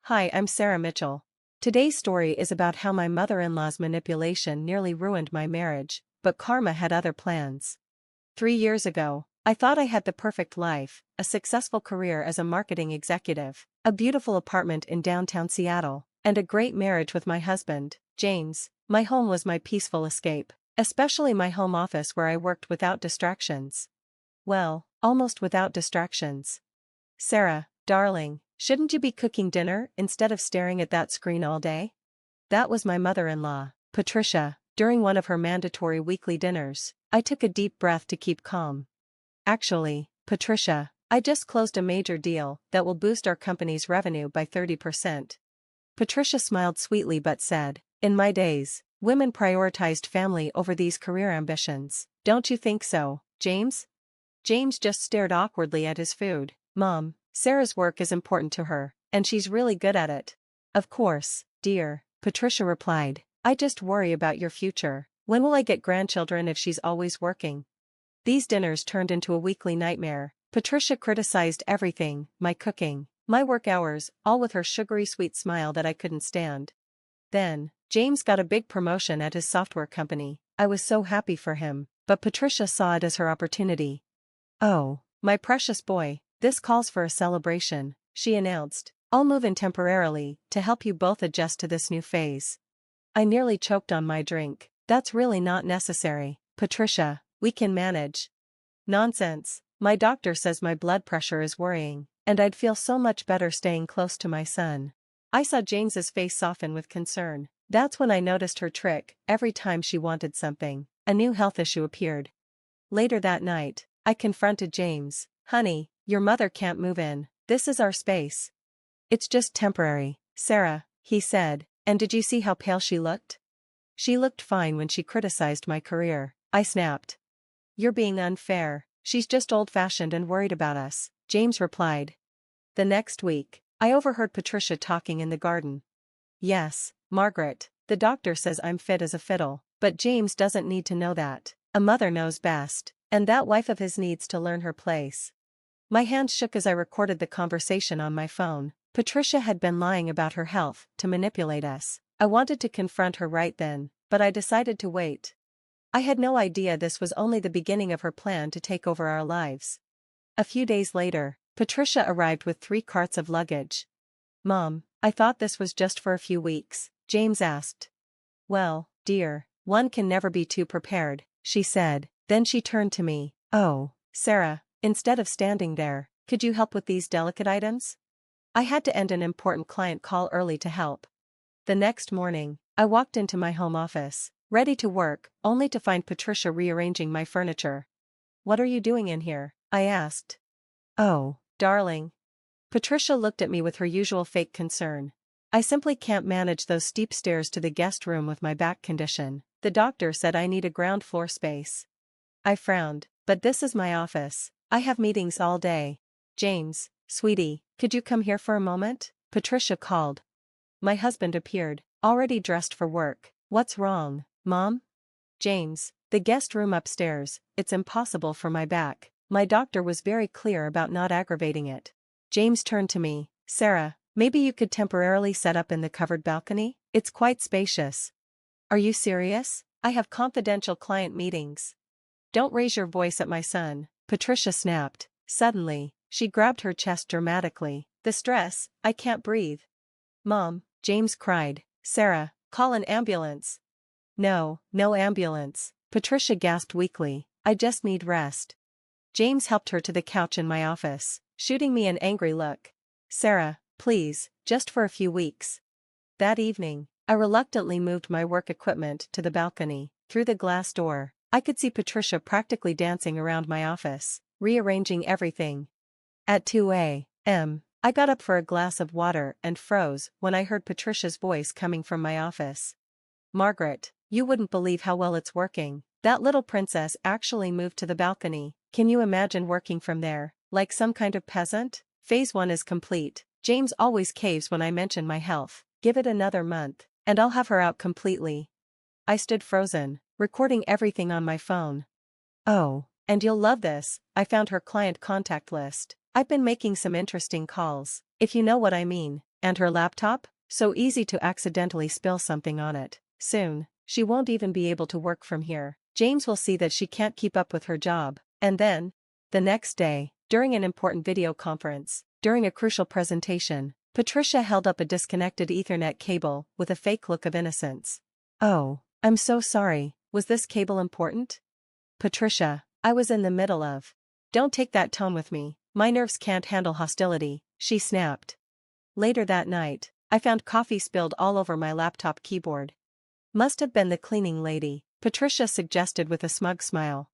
Hi, I'm Sarah Mitchell. Today's story is about how my mother-in-law's manipulation nearly ruined my marriage, but karma had other plans. 3 years ago, I thought I had the perfect life, a successful career as a marketing executive, a beautiful apartment in downtown Seattle, and a great marriage with my husband, James. My home was my peaceful escape, especially my home office where I worked without distractions. Well, almost without distractions. Sarah, darling, shouldn't you be cooking dinner instead of staring at that screen all day? That was my mother-in-law, Patricia. During one of her mandatory weekly dinners, I took a deep breath to keep calm. Actually, Patricia, I just closed a major deal that will boost our company's revenue by 30%. Patricia smiled sweetly but said, "In my days, women prioritized family over these career ambitions. Don't you think so, James?" James just stared awkwardly at his food. "Mom, Sarah's work is important to her, and she's really good at it." "Of course, dear," Patricia replied. "I just worry about your future. When will I get grandchildren if she's always working?" These dinners turned into a weekly nightmare. Patricia criticized everything, my cooking, my work hours, all with her sugary sweet smile that I couldn't stand. Then, James got a big promotion at his software company. I was so happy for him, but Patricia saw it as her opportunity. "Oh, my precious boy, this calls for a celebration," she announced. "I'll move in temporarily to help you both adjust to this new phase." I nearly choked on my drink. "That's really not necessary, Patricia, we can manage." "Nonsense, my doctor says my blood pressure is worrying, and I'd feel so much better staying close to my son." I saw James's face soften with concern. That's when I noticed her trick. Every time she wanted something, a new health issue appeared. Later that night, I confronted James. "Honey, your mother can't move in. This is our space." "It's just temporary, Sarah," he said. "And did you see how pale she looked?" "She looked fine when she criticized my career," I snapped. "You're being unfair. She's just old-fashioned and worried about us," James replied. The next week, I overheard Patricia talking in the garden. "Yes, Margaret, the doctor says I'm fit as a fiddle, but James doesn't need to know that. A mother knows best, and that wife of his needs to learn her place." My hands shook as I recorded the conversation on my phone. Patricia had been lying about her health to manipulate us. I wanted to confront her right then, but I decided to wait. I had no idea this was only the beginning of her plan to take over our lives. A few days later, Patricia arrived with 3 carts of luggage. "Mom, I thought this was just for a few weeks," James asked. "Well, dear, one can never be too prepared," she said. Then she turned to me. "Oh, Sarah, instead of standing there, could you help with these delicate items?" I had to end an important client call early to help. The next morning, I walked into my home office, ready to work, only to find Patricia rearranging my furniture. "What are you doing in here?" I asked. "Oh, darling." Patricia looked at me with her usual fake concern. "I simply can't manage those steep stairs to the guest room with my back condition. The doctor said I need a ground floor space." I frowned. "But this is my office. I have meetings all day." "James, sweetie, could you come here for a moment?" Patricia called. My husband appeared, already dressed for work. "What's wrong, Mom?" "James, the guest room upstairs, it's impossible for my back. My doctor was very clear about not aggravating it." James turned to me. "Sarah, maybe you could temporarily set up in the covered balcony? It's quite spacious." "Are you serious? I have confidential client meetings." "Don't raise your voice at my son," Patricia snapped. Suddenly, she grabbed her chest dramatically. "The stress, I can't breathe." "Mom," James cried. "Sarah, call an ambulance." "No, no ambulance," Patricia gasped weakly. "I just need rest." James helped her to the couch in my office, shooting me an angry look. "Sarah, please, just for a few weeks." That evening, I reluctantly moved my work equipment to the balcony. Through the glass door, I could see Patricia practically dancing around my office, rearranging everything. At 2 a.m., I got up for a glass of water and froze when I heard Patricia's voice coming from my office. "Margaret, you wouldn't believe how well it's working. That little princess actually moved to the balcony. Can you imagine working from there, like some kind of peasant? Phase 1 is complete. James always caves when I mention my health. Give it another month, and I'll have her out completely." I stood frozen, recording everything on my phone. "Oh, and you'll love this, I found her client contact list. I've been making some interesting calls, if you know what I mean, And her laptop? So easy to accidentally spill something on it. Soon, she won't even be able to work from here. James will see that she can't keep up with her job. And then, the next day, during an important video conference, during a crucial presentation, Patricia held up a disconnected Ethernet cable with a fake look of innocence. "Oh, I'm so sorry, was this cable important?" "Patricia, I was in the middle of." "Don't take that tone with me, my nerves can't handle hostility," she snapped. Later that night, I found coffee spilled all over my laptop keyboard. "Must have been the cleaning lady," Patricia suggested with a smug smile.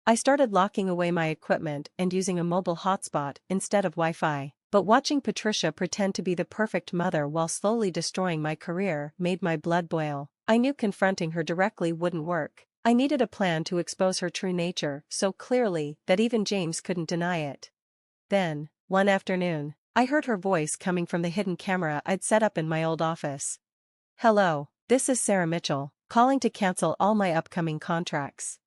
I started locking away my equipment and using a mobile hotspot instead of Wi-Fi, but watching Patricia pretend to be the perfect mother while slowly destroying my career made my blood boil. I knew confronting her directly wouldn't work. I needed a plan to expose her true nature so clearly that even James couldn't deny it. Then, one afternoon, I heard her voice coming from the hidden camera I'd set up in my old office. "Hello, this is Sarah Mitchell, calling to cancel all my upcoming contracts."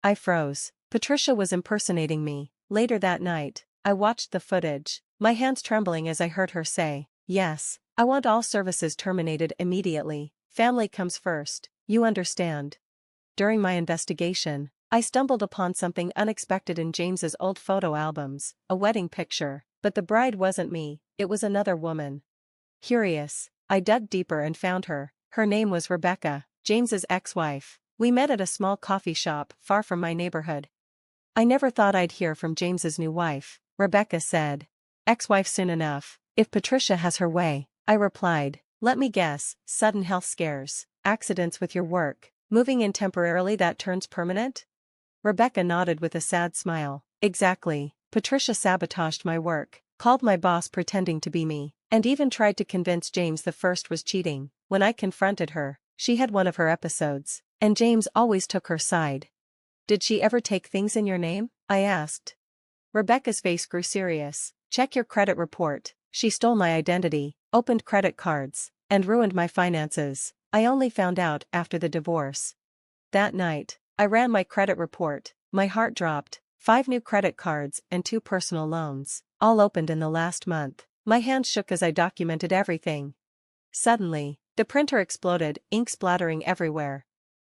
I froze. Patricia was impersonating me. Later that night, I watched the footage, my hands trembling as I heard her say, "Yes, I want all services terminated immediately. Family comes first, you understand." During my investigation, I stumbled upon something unexpected in James's old photo albums, a wedding picture, but the bride wasn't me, it was another woman. Curious, I dug deeper and found her. Her name was Rebecca, James's ex-wife. We met at a small coffee shop far from my neighborhood. "I never thought I'd hear from James's new wife," Rebecca said. "Ex-wife soon enough, if Patricia has her way," I replied. "Let me guess, sudden health scares, accidents with your work, moving in temporarily that turns permanent?" Rebecca nodded with a sad smile. "Exactly, Patricia sabotaged my work, called my boss pretending to be me, and even tried to convince James the first was cheating. When I confronted her, she had one of her episodes, and James always took her side." "Did she ever take things in your name?" I asked. Rebecca's face grew serious. "Check your credit report. She stole my identity, opened credit cards, and ruined my finances. I only found out after the divorce." That night, I ran my credit report. My heart dropped. 5 new credit cards and 2 personal loans, all opened in the last month. My hands shook as I documented everything. Suddenly, the printer exploded, ink splattering everywhere.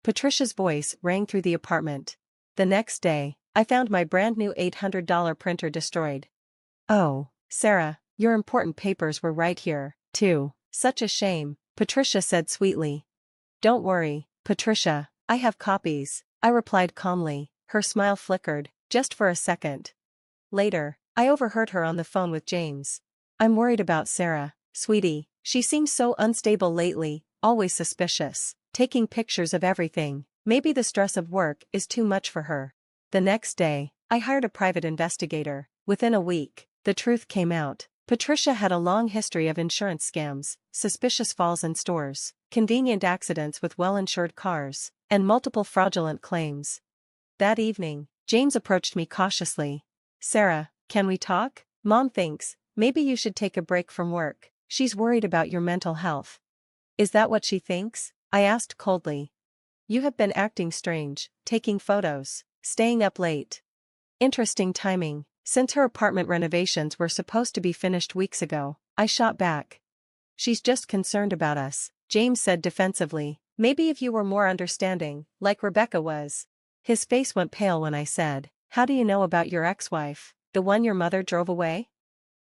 Patricia's voice rang through the apartment. The next day, I found my brand new $800 printer destroyed. "Oh, Sarah, your important papers were right here, too. Such a shame," Patricia said sweetly. "Don't worry, Patricia, I have copies," I replied calmly. Her smile flickered, just for a second. Later, I overheard her on the phone with James. "I'm worried about Sarah, sweetie. She seems so unstable lately, always suspicious, taking pictures of everything. Maybe the stress of work is too much for her." The next day, I hired a private investigator. Within a week, the truth came out. Patricia had a long history of insurance scams, suspicious falls in stores, convenient accidents with well-insured cars, and multiple fraudulent claims. That evening, James approached me cautiously. "Sarah, can we talk? Mom thinks maybe you should take a break from work. She's worried about your mental health." "Is that what she thinks?" I asked coldly. "You have been acting strange, taking photos, staying up late." Interesting timing, since her apartment renovations were supposed to be finished weeks ago, I shot back. "She's just concerned about us," James said defensively. "Maybe if you were more understanding, like Rebecca was." His face went pale when I said, "How do you know about your ex-wife, the one your mother drove away?"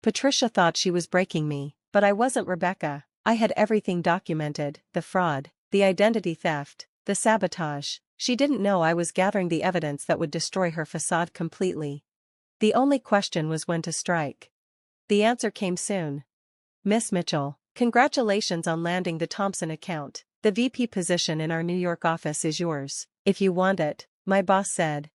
Patricia thought she was breaking me, but I wasn't Rebecca. I had everything documented, the fraud, the identity theft, the sabotage. She didn't know I was gathering the evidence that would destroy her facade completely. The only question was when to strike. The answer came soon. "Miss Mitchell, congratulations on landing the Thompson account. The VP position in our New York office is yours, if you want it," my boss said.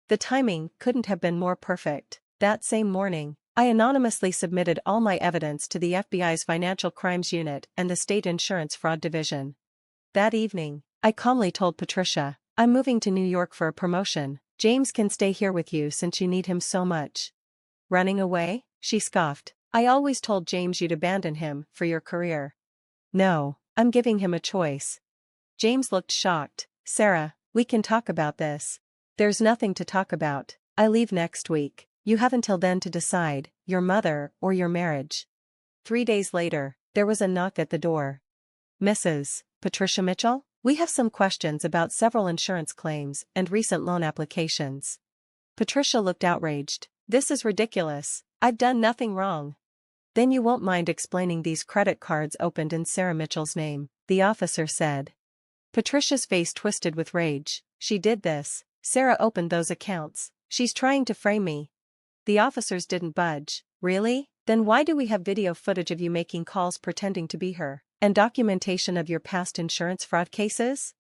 The timing couldn't have been more perfect. That same morning, I anonymously submitted all my evidence to the FBI's Financial Crimes Unit and the State Insurance Fraud Division. That evening, I calmly told Patricia, "I'm moving to New York for a promotion. James can stay here with you since you need him so much." "Running away?" she scoffed. "I always told James you'd abandon him for your career." "No, I'm giving him a choice." James looked shocked. "Sarah, we can talk about this." "There's nothing to talk about. I leave next week. You have until then to decide, your mother or your marriage." 3 days later, There was a knock at the door. Mrs. Patricia Mitchell? We have some questions about several insurance claims and recent loan applications. Patricia looked outraged. This is ridiculous. I've done nothing wrong. Then you won't mind explaining these credit cards opened in Sarah Mitchell's name, the officer said. Patricia's face twisted with rage. She did this. Sarah opened those accounts. She's trying to frame me. The officers didn't budge. Really? Then why do we have video footage of you making calls pretending to be her, and documentation of your past insurance fraud cases?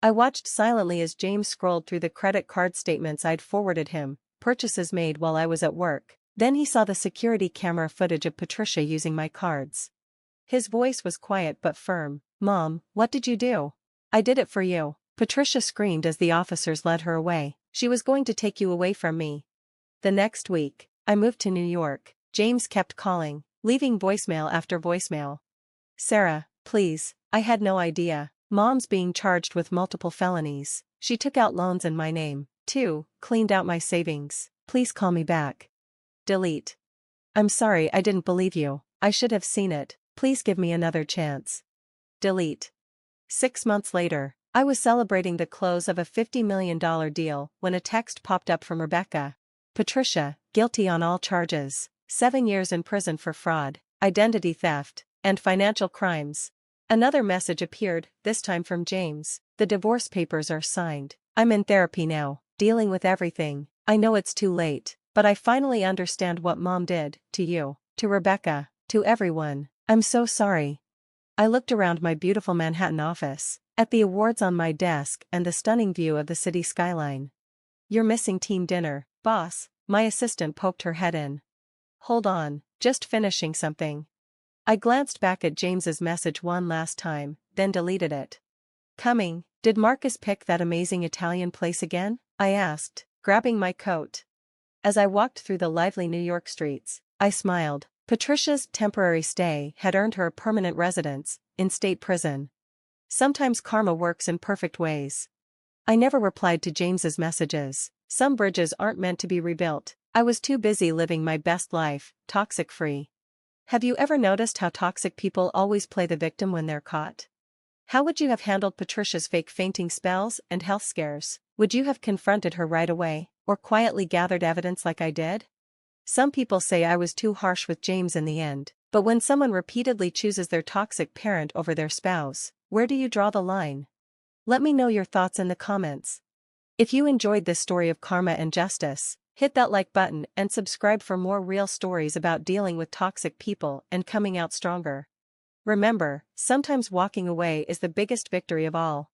I watched silently as James scrolled through the credit card statements I'd forwarded him, purchases made while I was at work. Then he saw the security camera footage of Patricia using my cards. His voice was quiet but firm. Mom, what did you do? I did it for you. Patricia screamed as the officers led her away. She was going to take you away from me. The next week, I moved to New York. James kept calling, leaving voicemail after voicemail. Sarah, please, I had no idea. Mom's being charged with multiple felonies. She took out loans in my name, too, cleaned out my savings. Please call me back. Delete. I'm sorry I didn't believe you. I should have seen it. Please give me another chance. Delete. 6 months later, I was celebrating the close of a $50 million deal when a text popped up from Rebecca. Patricia, guilty on all charges, 7 years in prison for fraud, identity theft, and financial crimes. Another message appeared, this time from James. The divorce papers are signed. I'm in therapy now, dealing with everything. I know it's too late, but I finally understand what Mom did, to you, to Rebecca, to everyone. I'm so sorry. I looked around my beautiful Manhattan office, at the awards on my desk and the stunning view of the city skyline. You're missing team dinner, boss, my assistant poked her head in. Hold on, just finishing something. I glanced back at James's message one last time, then deleted it. Coming, did Marcus pick that amazing Italian place again? I asked, grabbing my coat. As I walked through the lively New York streets, I smiled. Patricia's temporary stay had earned her a permanent residence in state prison. Sometimes karma works in perfect ways. I never replied to James's messages. Some bridges aren't meant to be rebuilt. I was too busy living my best life, toxic-free. Have you ever noticed how toxic people always play the victim when they're caught? How would you have handled Patricia's fake fainting spells and health scares? Would you have confronted her right away, or quietly gathered evidence like I did? Some people say I was too harsh with James in the end, but when someone repeatedly chooses their toxic parent over their spouse, where do you draw the line? Let me know your thoughts in the comments. If you enjoyed this story of karma and justice, hit that like button and subscribe for more real stories about dealing with toxic people and coming out stronger. Remember, sometimes walking away is the biggest victory of all.